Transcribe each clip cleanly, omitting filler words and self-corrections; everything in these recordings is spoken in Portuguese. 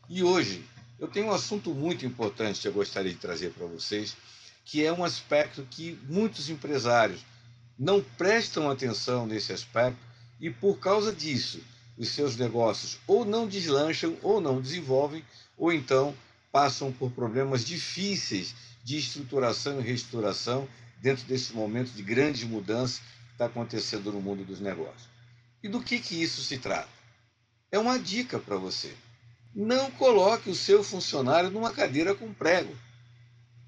E hoje eu tenho um assunto muito importante que eu gostaria de trazer para vocês, que é um aspecto que muitos empresários não prestam atenção nesse aspecto e, por causa disso, os seus negócios ou não deslancham, ou não desenvolvem, ou então passam por problemas difíceis de estruturação e reestruturação dentro desse momento de grande mudança que está acontecendo no mundo dos negócios. E do que isso se trata? É uma dica para você. Não coloque o seu funcionário numa cadeira com prego.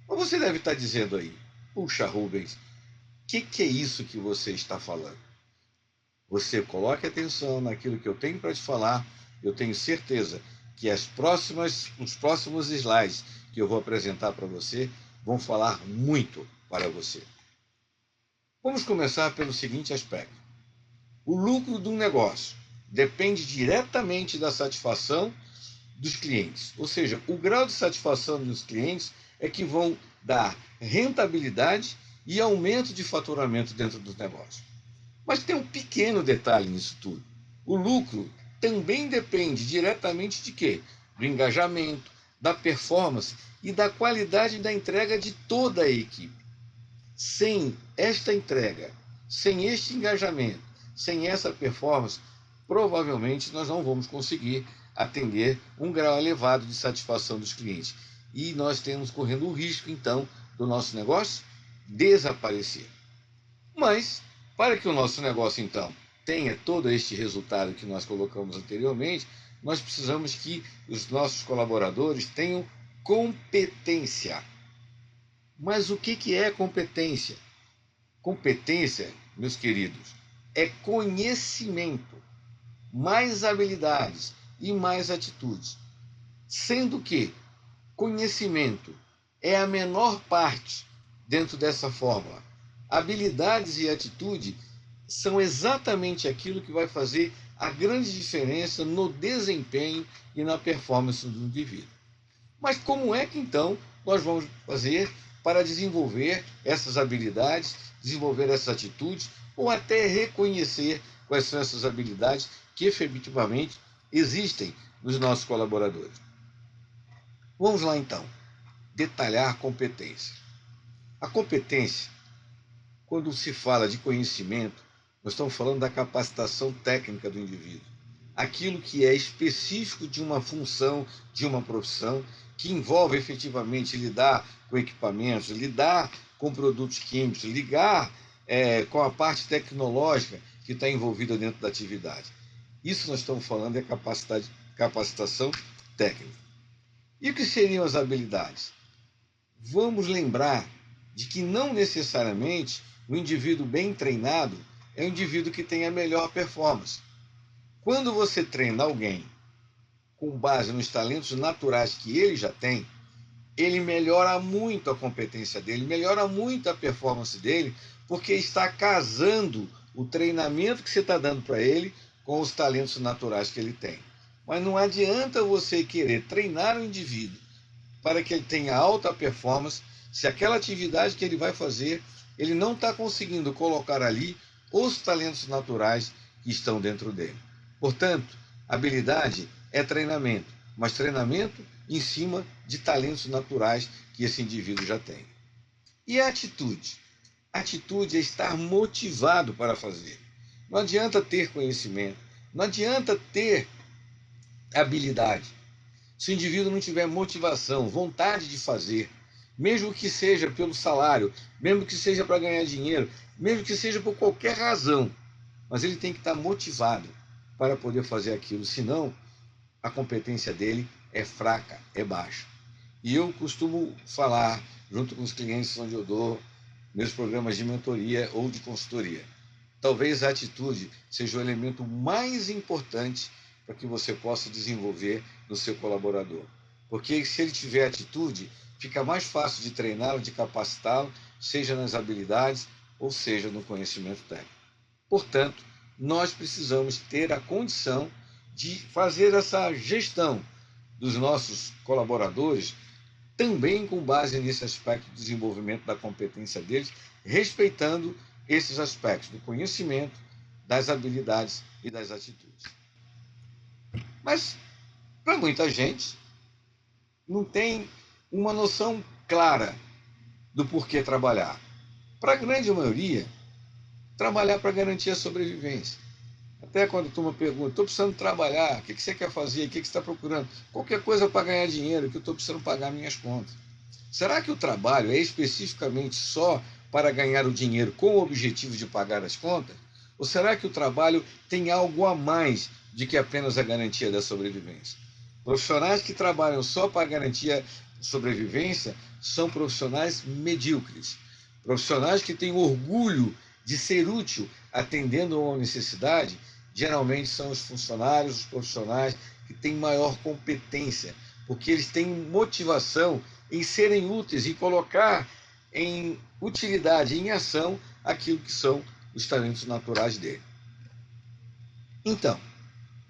Mas você deve estar dizendo aí, puxa, Rubens, que é isso que você está falando? Você coloque atenção naquilo que eu tenho para te falar. Eu tenho certeza que os próximos slides que eu vou apresentar para você vão falar muito para você. Vamos começar pelo seguinte aspecto. O lucro de um negócio depende diretamente da satisfação dos clientes. Ou seja, o grau de satisfação dos clientes é que vão dar rentabilidade e aumento de faturamento dentro dos negócios. Mas tem um pequeno detalhe nisso tudo. O lucro também depende diretamente de quê? Do engajamento, da performance e da qualidade da entrega de toda a equipe. Sem esta entrega, sem este engajamento, sem essa performance, provavelmente nós não vamos conseguir atender um grau elevado de satisfação dos clientes. E nós temos correndo o risco, então, do nosso negócio desaparecer. Mas, para que o nosso negócio, então, tenha todo este resultado que nós colocamos anteriormente, nós precisamos que os nossos colaboradores tenham competência. Mas o que é competência? Competência, meus queridos, é conhecimento, mais habilidades e mais atitudes. Sendo que conhecimento é a menor parte dentro dessa fórmula. Habilidades e atitude são exatamente aquilo que vai fazer a grande diferença no desempenho e na performance do indivíduo. Mas como é que então nós vamos fazer para desenvolver essas habilidades, desenvolver essas atitudes, ou até reconhecer quais são essas habilidades que efetivamente existem nos nossos colaboradores? Vamos lá então, detalhar competência. A competência, quando se fala de conhecimento, nós estamos falando da capacitação técnica do indivíduo. Aquilo que é específico de uma função, de uma profissão, que envolve efetivamente lidar com equipamentos, lidar com produtos químicos, ligar com a parte tecnológica que está envolvida dentro da atividade. Isso nós estamos falando é capacitação técnica. E o que seriam as habilidades? Vamos lembrar de que não necessariamente o indivíduo bem treinado é o indivíduo que tem a melhor performance. Quando você treina alguém com base nos talentos naturais que ele já tem, ele melhora muito a competência dele, melhora muito a performance dele, porque está casando o treinamento que você está dando para ele com os talentos naturais que ele tem. Mas não adianta você querer treinar o indivíduo para que ele tenha alta performance, se aquela atividade que ele vai fazer, ele não está conseguindo colocar ali os talentos naturais que estão dentro dele. Portanto, habilidade é treinamento, mas treinamento em cima de talentos naturais que esse indivíduo já tem. E a atitude? A atitude é estar motivado para fazer. Não adianta ter conhecimento, não adianta ter habilidade, se o indivíduo não tiver motivação, vontade de fazer, mesmo que seja pelo salário, mesmo que seja para ganhar dinheiro, mesmo que seja por qualquer razão, mas ele tem que estar motivado para poder fazer aquilo, senão a competência dele é fraca, é baixa. E eu costumo falar, junto com os clientes onde eu dou meus programas de mentoria ou de consultoria, talvez a atitude seja o elemento mais importante para que você possa desenvolver no seu colaborador. Porque se ele tiver atitude, fica mais fácil de treiná-lo, de capacitá-lo, seja nas habilidades ou seja no conhecimento técnico. Portanto, nós precisamos ter a condição de fazer essa gestão dos nossos colaboradores também com base nesse aspecto de desenvolvimento da competência deles, respeitando esses aspectos do conhecimento, das habilidades e das atitudes. Mas, para muita gente, não tem uma noção clara do porquê trabalhar. Para a grande maioria, trabalhar para garantir a sobrevivência. Até quando a turma pergunta, estou precisando trabalhar, o que você quer fazer, o que você está procurando? Qualquer coisa para ganhar dinheiro, que eu estou precisando pagar minhas contas. Será que o trabalho é especificamente só para ganhar o dinheiro com o objetivo de pagar as contas? Ou será que o trabalho tem algo a mais de que apenas a garantia da sobrevivência? Profissionais que trabalham só para garantir a sobrevivência são profissionais medíocres. Profissionais que têm orgulho de ser útil atendendo a uma necessidade, geralmente são os funcionários, os profissionais que têm maior competência, porque eles têm motivação em serem úteis e colocar em utilidade, em ação, aquilo que são os talentos naturais dele. Então,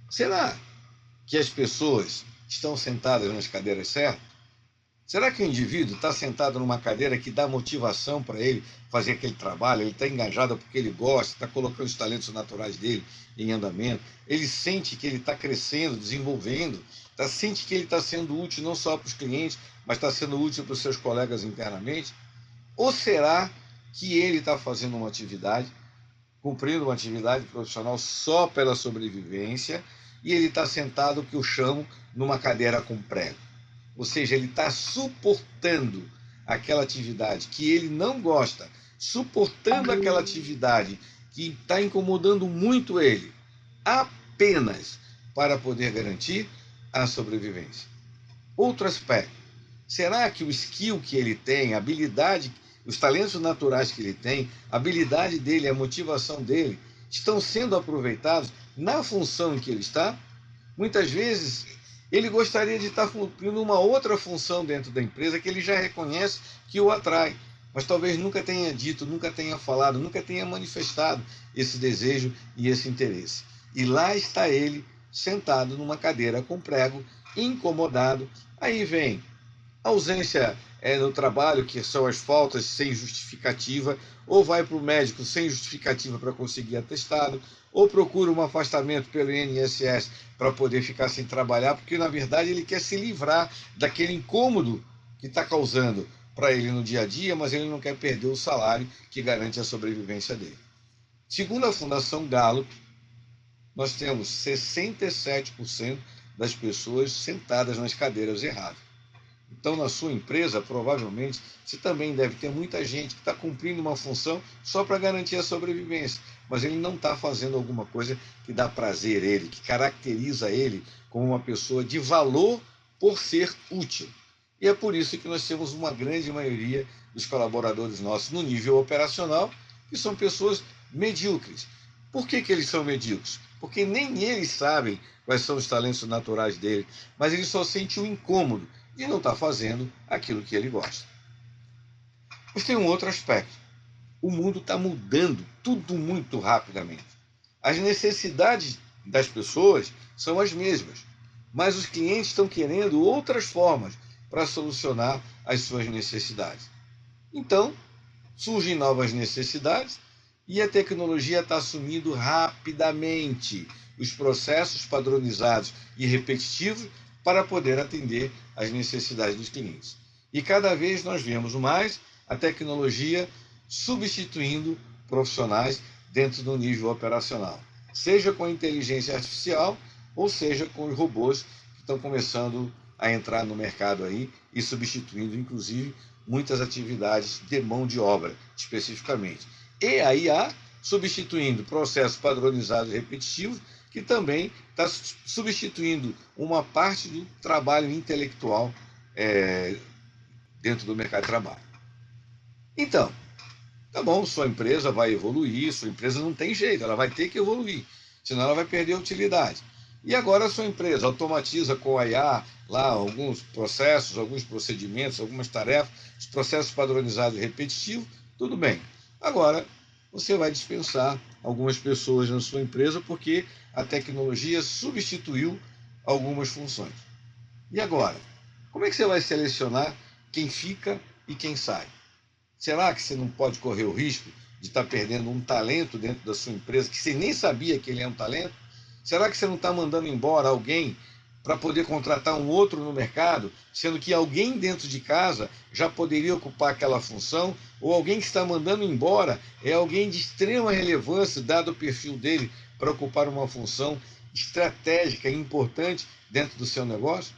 será que as pessoas estão sentadas nas cadeiras certas? Será que o indivíduo está sentado numa cadeira que dá motivação para ele fazer aquele trabalho? Ele está engajado porque ele gosta, está colocando os talentos naturais dele em andamento, ele sente que ele está crescendo, desenvolvendo, sente que ele está sendo útil não só para os clientes, mas está sendo útil para os seus colegas internamente? Ou será que ele está fazendo uma atividade, cumprindo uma atividade profissional só pela sobrevivência, e ele está sentado, o que eu chamo, numa cadeira com prego? Ou seja, ele está suportando aquela atividade que ele não gosta, suportando aquela atividade que está incomodando muito ele, apenas para poder garantir a sobrevivência. Outro aspecto, será que o skill que ele tem, a habilidade, os talentos naturais que ele tem, a habilidade dele, a motivação dele, estão sendo aproveitados na função em que ele está? Muitas vezes ele gostaria de estar cumprindo uma outra função dentro da empresa que ele já reconhece que o atrai, mas talvez nunca tenha dito, nunca tenha falado, nunca tenha manifestado esse desejo e esse interesse. E lá está ele, sentado numa cadeira com prego, incomodado. Aí vem ausência no trabalho, que são as faltas sem justificativa, ou vai para o médico sem justificativa para conseguir atestado, ou procura um afastamento pelo INSS para poder ficar sem trabalhar, porque na verdade ele quer se livrar daquele incômodo que está causando para ele no dia a dia, mas ele não quer perder o salário que garante a sobrevivência dele. Segundo a Fundação Gallup, nós temos 67% das pessoas sentadas nas cadeiras erradas. Então, na sua empresa, provavelmente, você também deve ter muita gente que está cumprindo uma função só para garantir a sobrevivência, mas ele não está fazendo alguma coisa que dá prazer a ele, que caracteriza ele como uma pessoa de valor por ser útil. E é por isso que nós temos uma grande maioria dos colaboradores nossos no nível operacional, que são pessoas medíocres. Por que eles são medíocres? Porque nem eles sabem quais são os talentos naturais dele, mas ele só sente o incômodo de não estar fazendo aquilo que ele gosta. Mas tem um outro aspecto. O mundo está mudando tudo muito rapidamente. As necessidades das pessoas são as mesmas, mas os clientes estão querendo outras formas para solucionar as suas necessidades. Então, surgem novas necessidades e a tecnologia está assumindo rapidamente os processos padronizados e repetitivos para poder atender às necessidades dos clientes. E cada vez nós vemos mais a tecnologia substituindo profissionais dentro do nível operacional, seja com a inteligência artificial ou seja com os robôs que estão começando a entrar no mercado aí e substituindo, inclusive, muitas atividades de mão de obra, especificamente. E a IA substituindo processos padronizados e repetitivos, que também está substituindo uma parte do trabalho intelectual dentro do mercado de trabalho. Então, tá bom, sua empresa vai evoluir, sua empresa não tem jeito, ela vai ter que evoluir, senão ela vai perder a utilidade. E agora a sua empresa automatiza com a IA lá alguns processos, alguns procedimentos, algumas tarefas, os processos padronizados e repetitivos, tudo bem. Agora você vai dispensar algumas pessoas na sua empresa porque a tecnologia substituiu algumas funções. E agora? Como é que você vai selecionar quem fica e quem sai? Será que você não pode correr o risco de estar perdendo um talento dentro da sua empresa que você nem sabia que ele é um talento? Será que você não está mandando embora alguém para poder contratar um outro no mercado, sendo que alguém dentro de casa já poderia ocupar aquela função, ou alguém que está mandando embora é alguém de extrema relevância, dado o perfil dele, para ocupar uma função estratégica e importante dentro do seu negócio?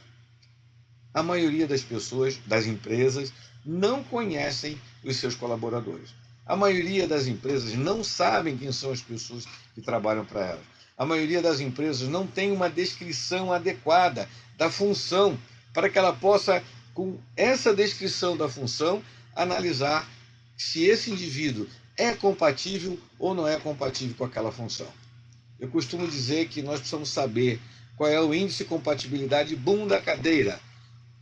A maioria das pessoas, das empresas, não conhecem os seus colaboradores. A maioria das empresas não sabem quem são as pessoas que trabalham para elas. A maioria das empresas não tem uma descrição adequada da função para que ela possa, com essa descrição da função, analisar se esse indivíduo é compatível ou não é compatível com aquela função. Eu costumo dizer que nós precisamos saber qual é o índice de compatibilidade bunda-cadeira,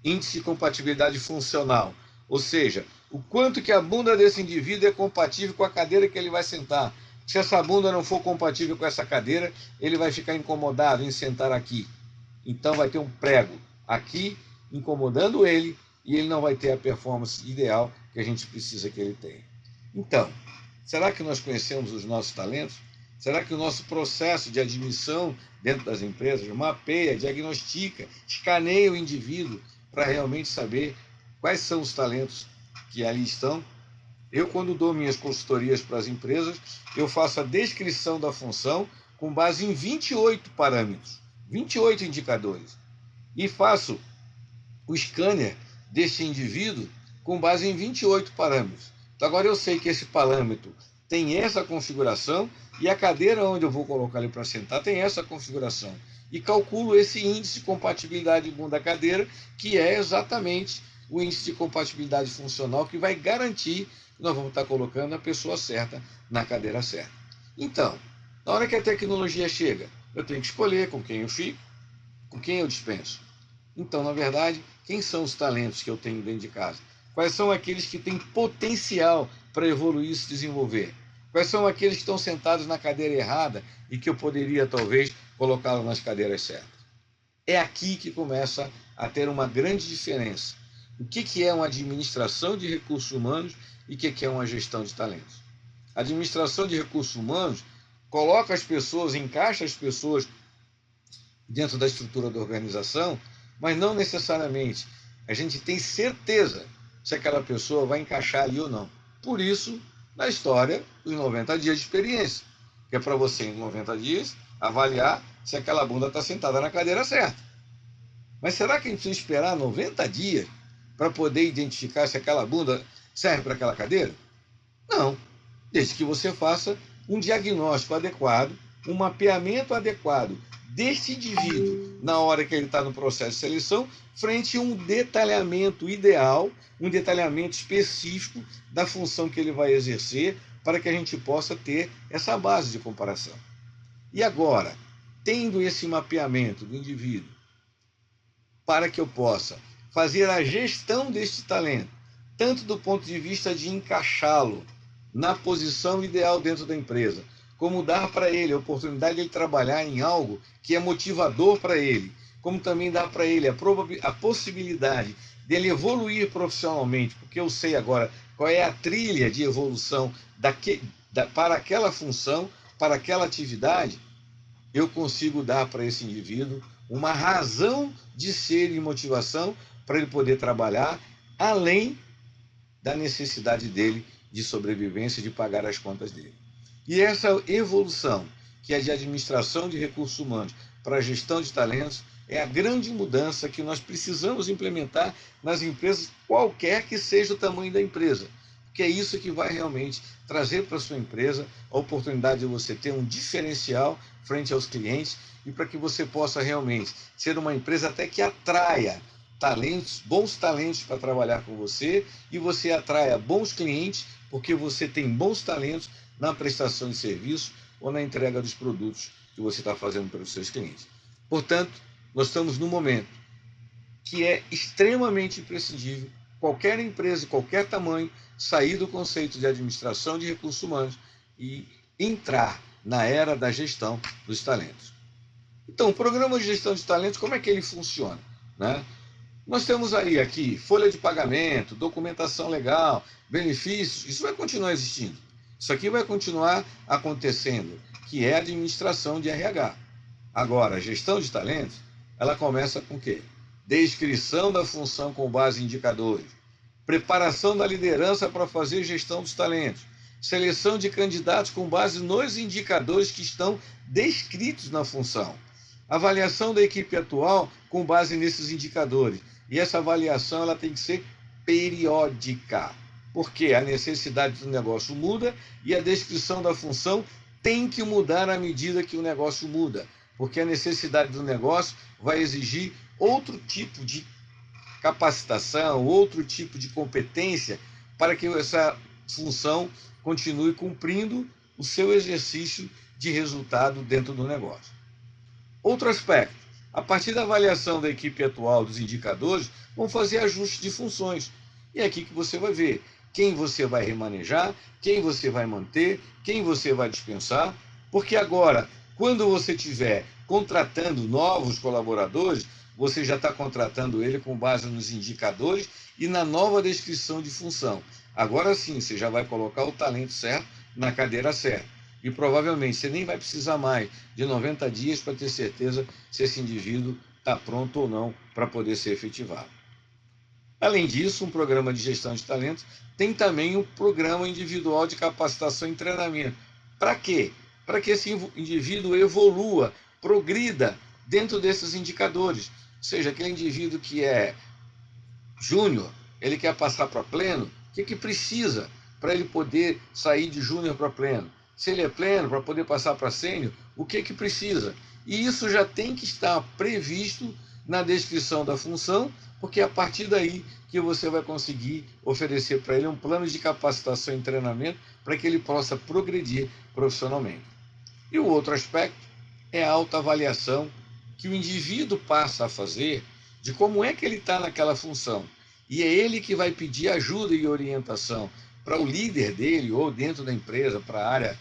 índice de compatibilidade funcional, ou seja, o quanto que a bunda desse indivíduo é compatível com a cadeira que ele vai sentar. Se essa bunda não for compatível com essa cadeira, ele vai ficar incomodado em sentar aqui. Então vai ter um prego aqui incomodando ele e ele não vai ter a performance ideal que a gente precisa que ele tenha. Então, será que nós conhecemos os nossos talentos? Será que o nosso processo de admissão dentro das empresas mapeia, diagnostica, escaneia o indivíduo para realmente saber quais são os talentos que ali estão? Eu, quando dou minhas consultorias para as empresas, eu faço a descrição da função com base em 28 parâmetros, 28 indicadores. E faço o scanner desse indivíduo com base em 28 parâmetros. Então, agora eu sei que esse parâmetro tem essa configuração e a cadeira onde eu vou colocar ele para sentar tem essa configuração. E calculo esse índice de compatibilidade bunda-cadeira, que é exatamente o índice de compatibilidade funcional que vai garantir que nós vamos estar colocando a pessoa certa na cadeira certa. Então, na hora que a tecnologia chega, eu tenho que escolher com quem eu fico, com quem eu dispenso. Então, na verdade, quem são os talentos que eu tenho dentro de casa? Quais são aqueles que têm potencial para evoluir e se desenvolver? Quais são aqueles que estão sentados na cadeira errada e que eu poderia, talvez, colocá-los nas cadeiras certas? É aqui que começa a ter uma grande diferença. O que é uma administração de recursos humanos e o que é uma gestão de talentos? A administração de recursos humanos coloca as pessoas, encaixa as pessoas dentro da estrutura da organização, mas não necessariamente a gente tem certeza se aquela pessoa vai encaixar ali ou não. Por isso, na história, os 90 dias de experiência, que é para você, em 90 dias, avaliar se aquela bunda está sentada na cadeira certa. Mas será que a gente precisa esperar 90 dias para poder identificar se aquela bunda serve para aquela cadeira? Não, desde que você faça um diagnóstico adequado, um mapeamento adequado deste indivíduo na hora que ele está no processo de seleção, frente a um detalhamento ideal, um detalhamento específico da função que ele vai exercer, para que a gente possa ter essa base de comparação. E agora, tendo esse mapeamento do indivíduo, para que eu possa fazer a gestão deste talento, tanto do ponto de vista de encaixá-lo na posição ideal dentro da empresa, como dar para ele a oportunidade de ele trabalhar em algo que é motivador para ele, como também dar para ele a possibilidade dele evoluir profissionalmente, porque eu sei agora qual é a trilha de evolução para aquela função, para aquela atividade, eu consigo dar para esse indivíduo uma razão de ser e motivação para ele poder trabalhar além da necessidade dele de sobrevivência, de pagar as contas dele. E essa evolução, que é de administração de recursos humanos para a gestão de talentos, é a grande mudança que nós precisamos implementar nas empresas, qualquer que seja o tamanho da empresa. Porque é isso que vai realmente trazer para a sua empresa a oportunidade de você ter um diferencial frente aos clientes e para que você possa realmente ser uma empresa até que atraia talentos, bons talentos para trabalhar com você e você atraia bons clientes porque você tem bons talentos na prestação de serviço ou na entrega dos produtos que você está fazendo para os seus clientes. Portanto, nós estamos num momento que é extremamente imprescindível qualquer empresa, qualquer tamanho, sair do conceito de administração de recursos humanos e entrar na era da gestão dos talentos. Então, o programa de gestão de talentos, como é que ele funciona? Né? Nós temos aí aqui folha de pagamento, documentação legal, benefícios, isso vai continuar existindo. Isso aqui vai continuar acontecendo, que é a administração de RH. Agora, a gestão de talentos, ela começa com o quê? Descrição da função com base em indicadores, preparação da liderança para fazer gestão dos talentos, seleção de candidatos com base nos indicadores que estão descritos na função, avaliação da equipe atual com base nesses indicadores. E essa avaliação ela tem que ser periódica, porque a necessidade do negócio muda e a descrição da função tem que mudar à medida que o negócio muda, porque a necessidade do negócio vai exigir outro tipo de capacitação, outro tipo de competência para que essa função continue cumprindo o seu exercício de resultado dentro do negócio. Outro aspecto, a partir da avaliação da equipe atual dos indicadores, vão fazer ajustes de funções. E é aqui que você vai ver quem você vai remanejar, quem você vai manter, quem você vai dispensar, porque agora, quando você estiver contratando novos colaboradores, você já está contratando ele com base nos indicadores e na nova descrição de função. Agora sim, você já vai colocar o talento certo na cadeira certa. E provavelmente você nem vai precisar mais de 90 dias para ter certeza se esse indivíduo está pronto ou não para poder ser efetivado. Além disso, um programa de gestão de talentos tem também um programa individual de capacitação e treinamento. Para quê? Para que esse indivíduo evolua, progrida dentro desses indicadores. Ou seja, aquele indivíduo que é júnior, ele quer passar para pleno, o que precisa para ele poder sair de júnior para pleno? Se ele é pleno, para poder passar para sênior, o que precisa? E isso já tem que estar previsto na descrição da função, porque é a partir daí que você vai conseguir oferecer para ele um plano de capacitação e treinamento para que ele possa progredir profissionalmente. E o outro aspecto é a autoavaliação que o indivíduo passa a fazer de como é que ele está naquela função. E é ele que vai pedir ajuda e orientação para o líder dele ou dentro da empresa, para a área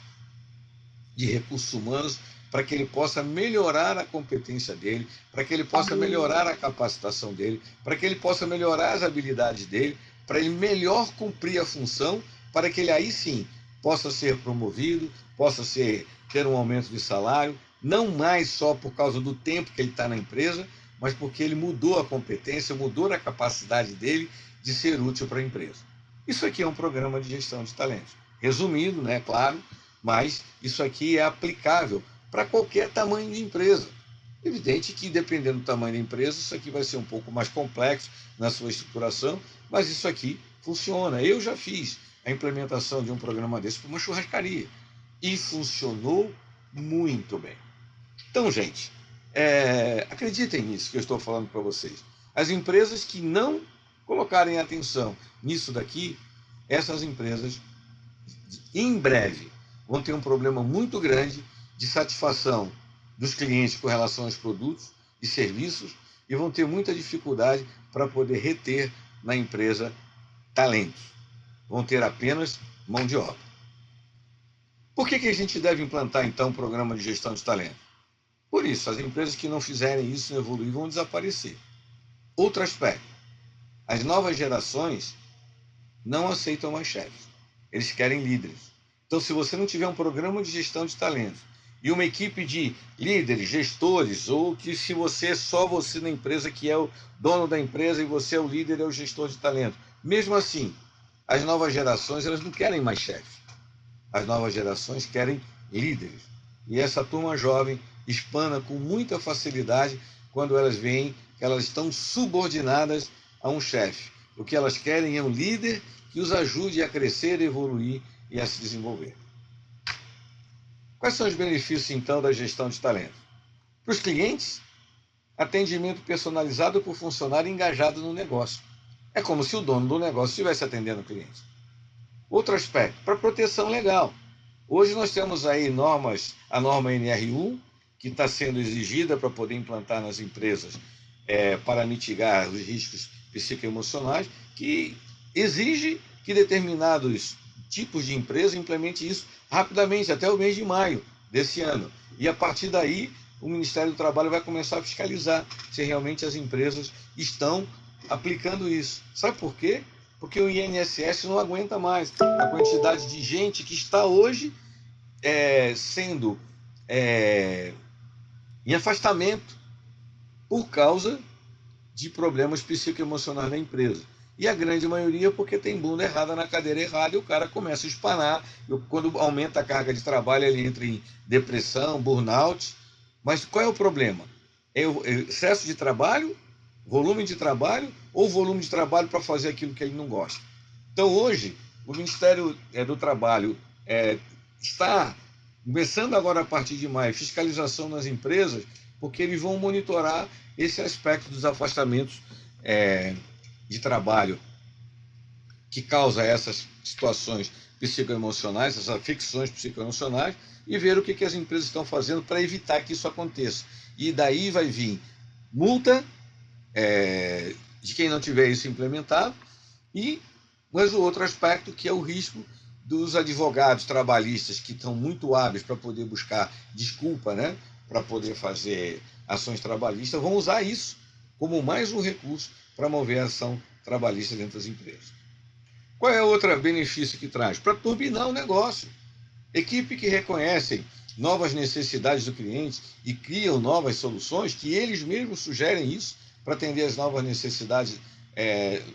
de recursos humanos, para que ele possa melhorar a competência dele, para que ele possa melhorar a capacitação dele, para que ele possa melhorar as habilidades dele, para ele melhor cumprir a função, para que ele aí sim possa ser promovido, possa ter um aumento de salário, não mais só por causa do tempo que ele está na empresa, mas porque ele mudou a competência, mudou a capacidade dele de ser útil para a empresa. Isso aqui é um programa de gestão de talentos. Resumido, né, claro, mas isso aqui é aplicável para qualquer tamanho de empresa. Evidente que, dependendo do tamanho da empresa, isso aqui vai ser um pouco mais complexo na sua estruturação, mas isso aqui funciona. Eu já fiz a implementação de um programa desse para uma churrascaria e funcionou muito bem. Então, gente, acreditem nisso que eu estou falando para vocês. As empresas que não colocarem atenção nisso daqui, essas empresas, em breve, vão ter um problema muito grande de satisfação dos clientes com relação aos produtos e serviços e vão ter muita dificuldade para poder reter na empresa talentos. Vão ter apenas mão de obra. Por que a gente deve implantar, então, um programa de gestão de talentos? Por isso, as empresas que não fizerem isso, não evoluir, vão desaparecer. Outro aspecto, as novas gerações não aceitam mais chefes. Eles querem líderes. Então, se você não tiver um programa de gestão de talentos e uma equipe de líderes, gestores, ou que se você é só você na empresa que é o dono da empresa e você é o líder, é o gestor de talento. Mesmo assim, as novas gerações elas não querem mais chefes. As novas gerações querem líderes. E essa turma jovem espana com muita facilidade quando elas veem que elas estão subordinadas a um chefe. O que elas querem é um líder que os ajude a crescer, a evoluir e a se desenvolver. Quais são os benefícios, então, da gestão de talento? Para os clientes, atendimento personalizado por funcionário engajado no negócio. É como se o dono do negócio estivesse atendendo o cliente. Outro aspecto, para proteção legal. Hoje nós temos aí a norma NR1, que está sendo exigida para poder implantar nas empresas para mitigar os riscos psicoemocionais, que exige que determinados tipos de empresa implemente isso rapidamente, até o mês de maio desse ano. E a partir daí, o Ministério do Trabalho vai começar a fiscalizar se realmente as empresas estão aplicando isso. Sabe por quê? Porque o INSS não aguenta mais a quantidade de gente que está hoje sendo em afastamento por causa de problemas psicoemocionais da empresa. E a grande maioria porque tem bunda errada na cadeira errada e o cara começa a espanar. Quando aumenta a carga de trabalho, ele entra em depressão, burnout. Mas qual é o problema? É o excesso de trabalho, volume de trabalho ou volume de trabalho para fazer aquilo que ele não gosta? Então, hoje, o Ministério do Trabalho está começando agora, a partir de maio, fiscalização nas empresas, porque eles vão monitorar esse aspecto dos afastamentos de trabalho que causa essas situações psicoemocionais, essas afecções psicoemocionais, e ver o que as empresas estão fazendo para evitar que isso aconteça. E daí vai vir multa de quem não tiver isso implementado, mas o outro aspecto que é o risco dos advogados trabalhistas que estão muito hábeis para poder buscar desculpa, né, para poder fazer ações trabalhistas, vão usar isso como mais um recurso para mover a ação trabalhista dentro das empresas. Qual é o outro benefício que traz? Para turbinar o negócio. Equipe que reconhecem novas necessidades do cliente e criam novas soluções, que eles mesmos sugerem isso para atender as novas necessidades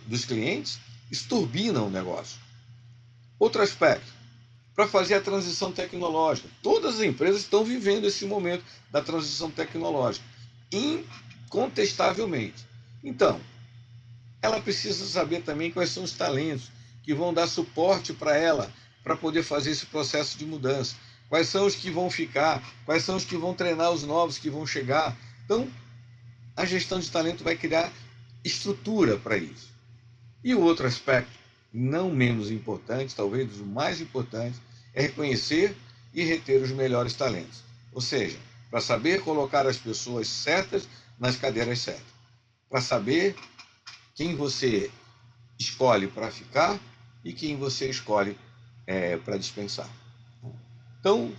dos clientes, isso turbina o negócio. Outro aspecto, para fazer a transição tecnológica. Todas as empresas estão vivendo esse momento da transição tecnológica, incontestavelmente. Então, ela precisa saber também quais são os talentos que vão dar suporte para ela, para poder fazer esse processo de mudança. Quais são os que vão ficar, quais são os que vão treinar os novos que vão chegar. Então, a gestão de talento vai criar estrutura para isso. E o outro aspecto, não menos importante, talvez o mais importante, é reconhecer e reter os melhores talentos. Ou seja, para saber colocar as pessoas certas nas cadeiras certas. Para saber quem você escolhe para ficar e quem você escolhe para dispensar. Então,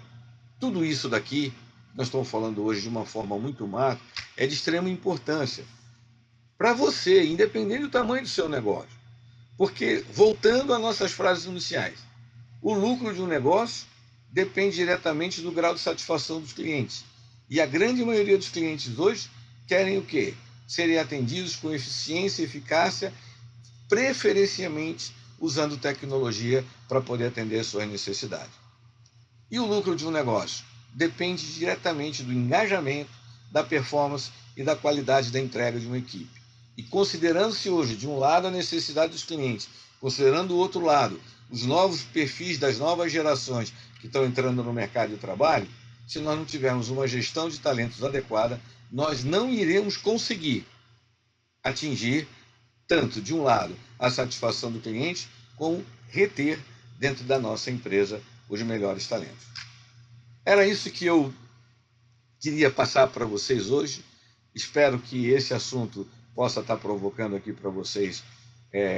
tudo isso daqui, nós estamos falando hoje de uma forma muito macro, é de extrema importância para você, independente do tamanho do seu negócio. Porque, voltando às nossas frases iniciais, o lucro de um negócio depende diretamente do grau de satisfação dos clientes. E a grande maioria dos clientes hoje querem o quê? Serem atendidos com eficiência e eficácia, preferencialmente usando tecnologia para poder atender às suas necessidades. E o lucro de um negócio depende diretamente do engajamento, da performance e da qualidade da entrega de uma equipe. E considerando-se hoje, de um lado, a necessidade dos clientes, considerando do outro lado, os novos perfis das novas gerações que estão entrando no mercado de trabalho, se nós não tivermos uma gestão de talentos adequada, nós não iremos conseguir atingir, tanto de um lado, a satisfação do cliente, como reter dentro da nossa empresa os melhores talentos. Era isso que eu queria passar para vocês hoje. Espero que esse assunto possa estar provocando aqui para vocês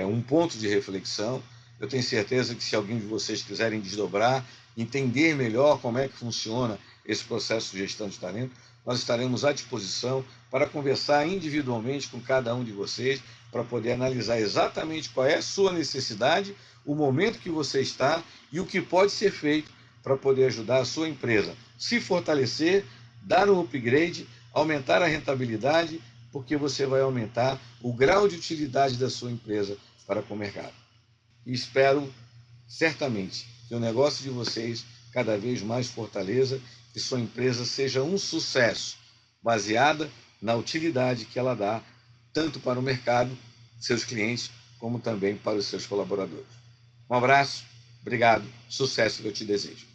um ponto de reflexão. Eu tenho certeza que se alguém de vocês quiserem desdobrar, entender melhor como é que funciona esse processo de gestão de talento, nós estaremos à disposição para conversar individualmente com cada um de vocês, para poder analisar exatamente qual é a sua necessidade, o momento que você está e o que pode ser feito para poder ajudar a sua empresa se fortalecer, dar um upgrade, aumentar a rentabilidade, porque você vai aumentar o grau de utilidade da sua empresa para com o mercado. E espero, certamente, que o negócio de vocês cada vez mais fortaleça, que sua empresa seja um sucesso, baseada na utilidade que ela dá, tanto para o mercado, seus clientes, como também para os seus colaboradores. Um abraço, obrigado, sucesso que eu te desejo.